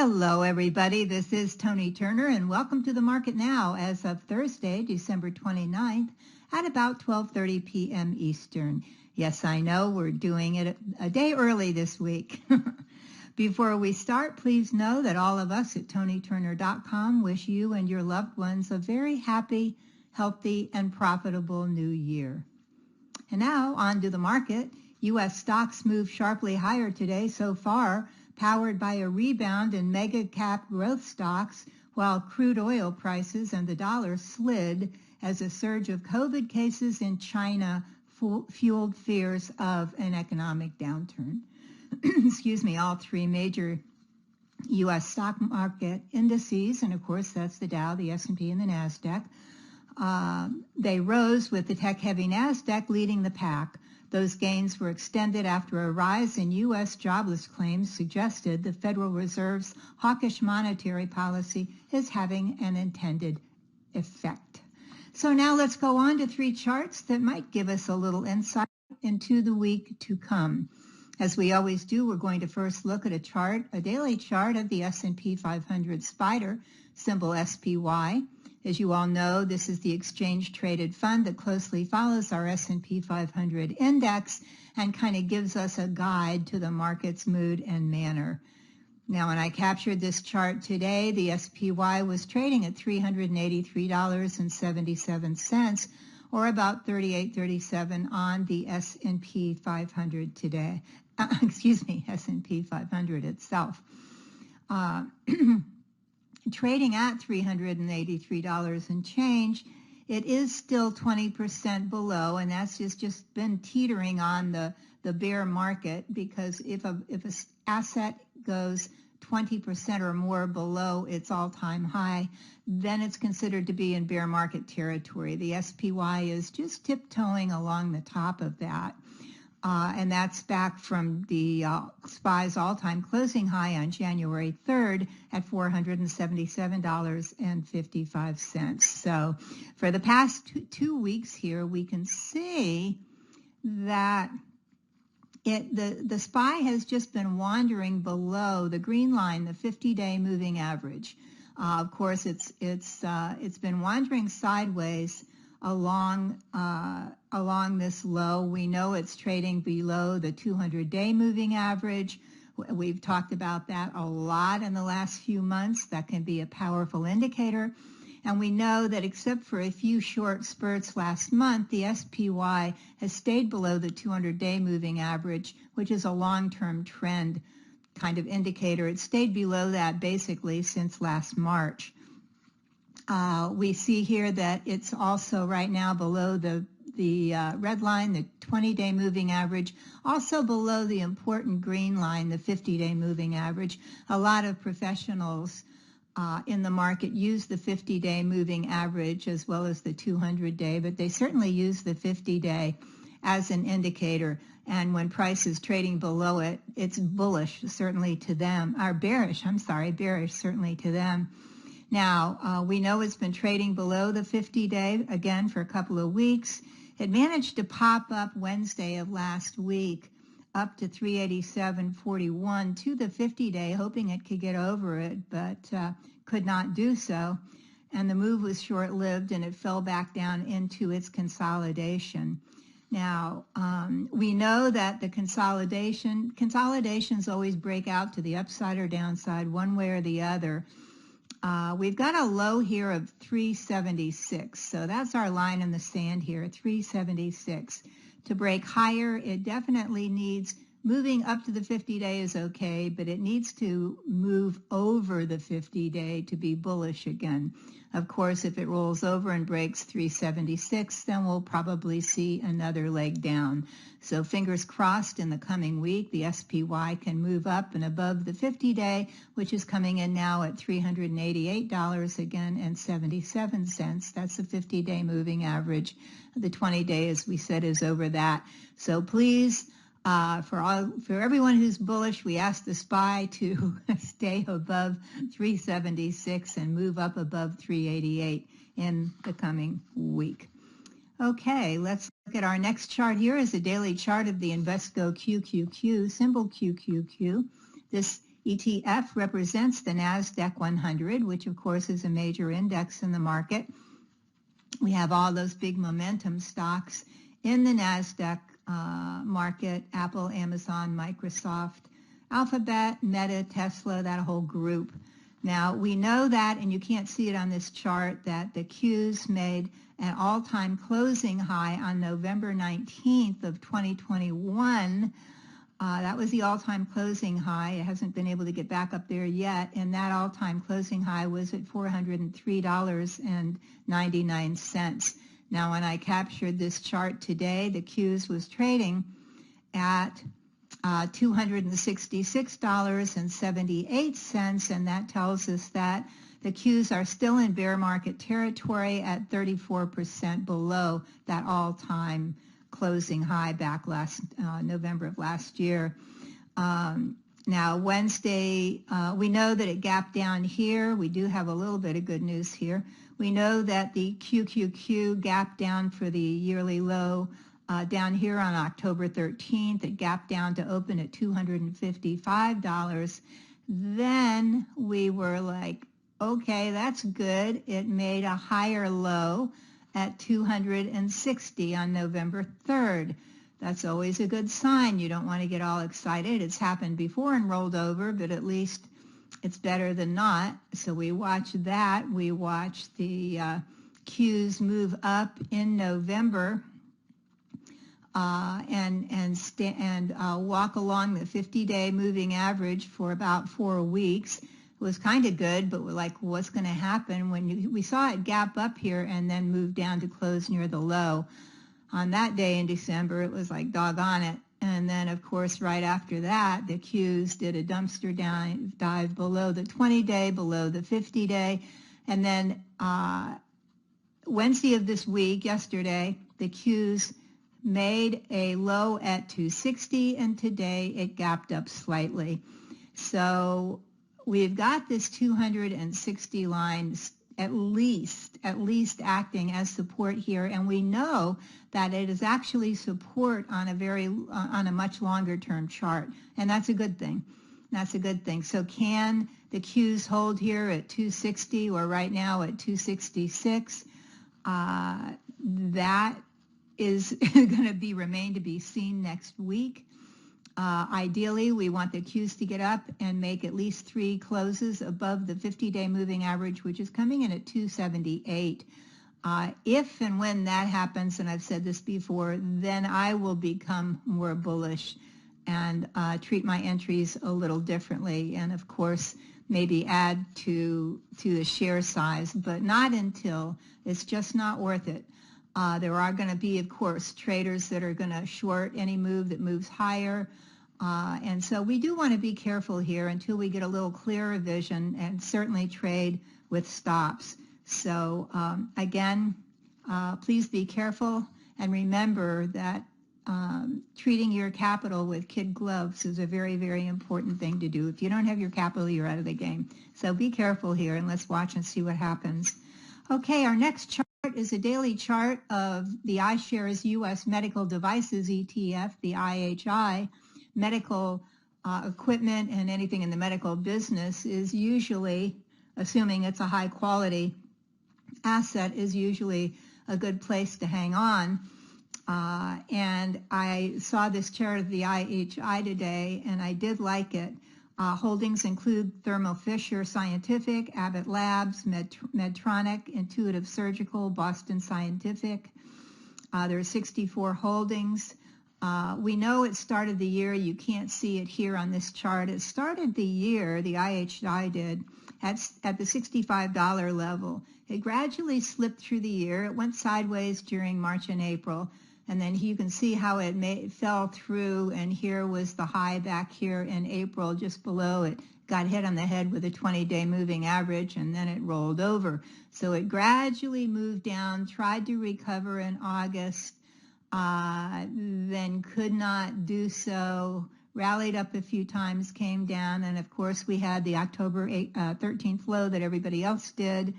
Hello, everybody. This is Toni Turner, and welcome to the market now as of Thursday, December 29th at about 12:30 p.m. Eastern. Yes, I know we're doing it a day early this week. Before we start, please know that all of us at ToniTurner.com wish you and your loved ones a very happy, healthy, and profitable new year. And now on to the market. U.S. stocks moved sharply higher today so far, powered by a rebound in mega cap growth stocks, while crude oil prices and the dollar slid as a surge of COVID cases in China fueled fears of an economic downturn. Excuse me, all three major U.S. stock market indices, and of course that's the Dow, the S&P, and the NASDAQ, they rose with the tech-heavy NASDAQ leading the pack. Those gains were extended after a rise in U.S. jobless claims suggested the Federal Reserve's hawkish monetary policy is having an intended effect. So now let's go on to three charts that might give us a little insight into the week to come. As we always do, we're going to first look at a daily chart of the S&P 500 SPDR, symbol SPY. As you all know, this is the exchange-traded fund that closely follows our S&P 500 index and kind of gives us a guide to the market's mood and manner. Now, when I captured this chart today, the SPY was trading at $383.77, or about $38.37 on the S&P 500 today. S&P 500 itself. Trading at $383 and change, it is still 20% below, and that's just been teetering on the bear market, because if an asset goes 20% or more below its all-time high, then it's considered to be in bear market territory. The SPY is just tiptoeing along the top of that. And that's back from the SPY's all-time closing high on January 3rd at $477.55. So for the past two weeks here, we can see that the SPY has just been wandering below the green line, the 50-day moving average. Of course, it's been wandering sideways along this low. We know it's trading below the 200-day moving average. We've talked about that a lot in the last few months. That can be a powerful indicator. And we know that except for a few short spurts last month, the SPY has stayed below the 200-day moving average, which is a long-term trend kind of indicator. It stayed below that basically since last March. We see here that it's also right now below the red line, the 20-day moving average, also below the important green line, the 50-day moving average. A lot of professionals in the market use the 50-day moving average as well as the 200-day, but they certainly use the 50-day as an indicator. And when price is trading below it, it's bullish certainly to them, or bearish certainly to them. Now, we know it's been trading below the 50-day, again, for a couple of weeks. It managed to pop up Wednesday of last week up to 387.41 to the 50-day, hoping it could get over it, but could not do so. And the move was short-lived, and it fell back down into its consolidation. Now, we know that the consolidations always break out to the upside or downside, one way or the other. We've got a low here of 376, so that's our line in the sand here, 376. To break higher, it definitely needs, moving up to the 50-day is okay, but it needs to move over the 50-day to be bullish again. Of course, if it rolls over and breaks 376, then we'll probably see another leg down. So fingers crossed in the coming week, the SPY can move up and above the 50-day, which is coming in now at $388 again and 77 cents. That's the 50-day moving average. The 20-day, as we said, is over that. So please, for everyone who's bullish, we ask the SPY to stay above 376 and move up above 388 in the coming week. Okay, let's look at our next chart here is a daily chart of the Invesco QQQ, symbol QQQ. This ETF represents the NASDAQ 100, which of course is a major index in the market. We have all those big momentum stocks in the NASDAQ market: Apple, Amazon, Microsoft, Alphabet, Meta, Tesla, that whole group. Now, we know that, and you can't see it on this chart, that the Qs made an all-time closing high on November 19th of 2021. That was the all-time closing high. It hasn't been able to get back up there yet, and that all-time closing high was at $403.99. Now, when I captured this chart today, the Qs was trading at $266.78, and that tells us that the Qs are still in bear market territory at 34% below that all-time closing high back last November of last year. Now, Wednesday, we know that it gapped down here. We do have a little bit of good news here. We know that the QQQ gapped down for the yearly low down here on October 13th. It gapped down to open at $255. Then we were like, okay, that's good. It made a higher low at 260 on November 3rd. That's always a good sign. You don't want to get all excited. It's happened before and rolled over, but at least it's better than not. So we watched that. We watched the Qs move up in November and walk along the 50-day moving average for about 4 weeks. It was kind of good, but we're like, what's going to happen when we saw it gap up here and then move down to close near the low? On that day in December, it was like doggone it. And then, of course, right after that, the Qs did a dumpster dive below the 20-day, below the 50-day. And then Wednesday of this week, yesterday, the Qs made a low at 260, and today it gapped up slightly. So we've got this 260 line at least acting as support here, and we know that it is actually support on a much longer term chart, and that's a good thing. That's a good thing. So can the Qs hold here at 260, or right now at 266? That is going to remain to be seen next week. Ideally, we want the Qs to get up and make at least 3 closes above the 50-day moving average, which is coming in at 278. If and when that happens, and I've said this before, then I will become more bullish and treat my entries a little differently, and of course maybe add to the share size, but not until. It's just not worth it. There are going to be, of course, traders that are going to short any move that moves higher. And so we do want to be careful here until we get a little clearer vision, and certainly trade with stops. So again, please be careful, and remember that treating your capital with kid gloves is a very, very important thing to do. If you don't have your capital, you're out of the game. So be careful here, and let's watch and see what happens. Okay, our next chart is a daily chart of the iShares U.S. Medical Devices ETF, the IHI. Medical equipment and anything in the medical business is usually, assuming it's a high quality asset, is usually a good place to hang on. And I saw this chart of the IHI today, and I did like it. Holdings include Thermo Fisher Scientific, Abbott Labs, Medtronic, Intuitive Surgical, Boston Scientific. There are 64 holdings. We know it started the year. You can't see it here on this chart. It started the year, the IHI did, at the $65 level. It gradually slipped through the year. It went sideways during March and April. And then you can see how it fell through, and here was the high back here in April, just below it. Got hit on the head with a 20-day moving average, and then it rolled over. So it gradually moved down, tried to recover in August, then could not do so, rallied up a few times, came down, and of course we had the October 13th low that everybody else did.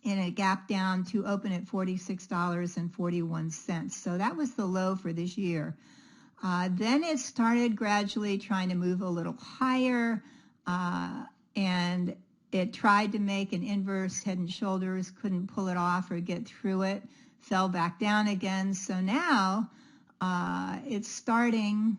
And it gapped down to open at $46.41. So that was the low for this year. Then it started gradually trying to move a little higher, and it tried to make an inverse head and shoulders, couldn't pull it off or get through it, fell back down again. So now it's starting,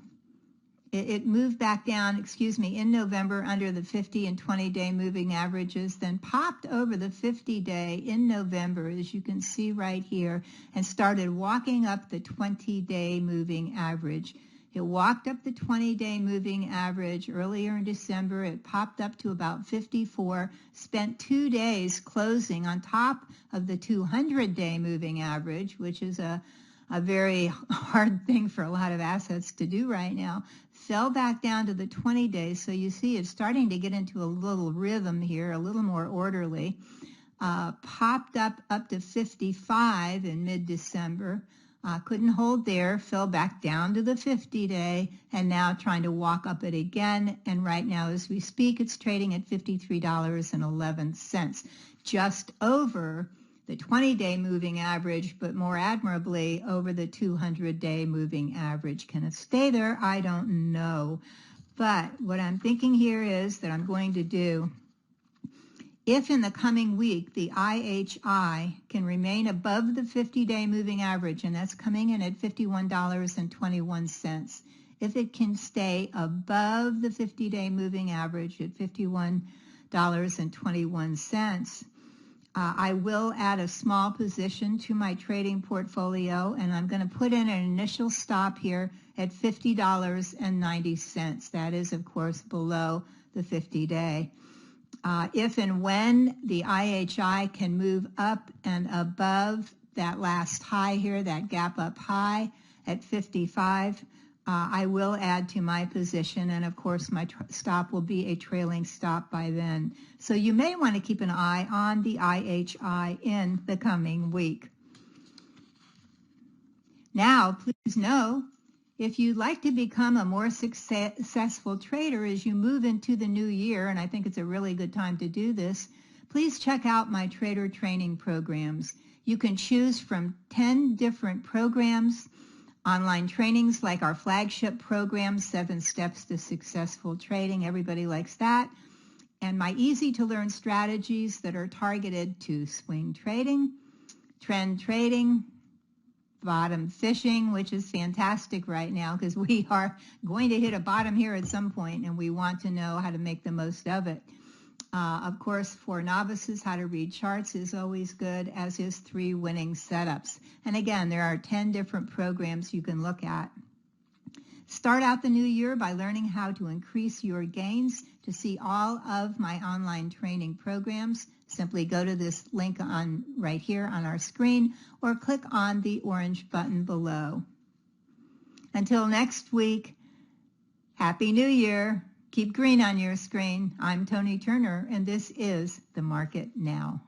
it moved back down, in November under the 50 and 20-day moving averages, then popped over the 50-day in November, as you can see right here, and started walking up the 20-day moving average. It walked up the 20-day moving average earlier in December. It popped up to about 54, spent 2 days closing on top of the 200-day moving average, which is a very hard thing for a lot of assets to do right now. Fell back down to the 20 days. So you see it's starting to get into a little rhythm here, a little more orderly. Popped up to 55 in mid-December. Couldn't hold there, fell back down to the 50-day, and now trying to walk up it again. And right now, as we speak, it's trading at $53.11, just over the 20-day moving average, but more admirably over the 200-day moving average. Can it stay there? I don't know. But what I'm thinking here is that I'm going to do, if in the coming week the IHI can remain above the 50-day moving average, and that's coming in at $51.21, if it can stay above the 50-day moving average at $51.21, I will add a small position to my trading portfolio, and I'm going to put in an initial stop here at $50.90. That is, of course, below the 50-day. If and when the IHI can move up and above that last high here, that gap up high at 55, I will add to my position, and of course my stop will be a trailing stop by then. So you may want to keep an eye on the IHI in the coming week. Now, please know, if you'd like to become a more successful trader as you move into the new year, and I think it's a really good time to do this, please check out my trader training programs. You can choose from 10 different programs, online trainings like our flagship program, 7 Steps to Successful Trading. Everybody likes that. And my easy-to-learn strategies that are targeted to swing trading, trend trading, bottom fishing, which is fantastic right now because we are going to hit a bottom here at some point and we want to know how to make the most of it. Of course, for novices, how to read charts is always good, as is 3 winning setups. And again, there are 10 different programs you can look at. Start out the new year by learning how to increase your gains. To see all of my online training programs, simply go to this link on right here on our screen or click on the orange button below. Until next week, Happy New Year. Keep green on your screen. I'm Toni Turner, and this is The Market Now.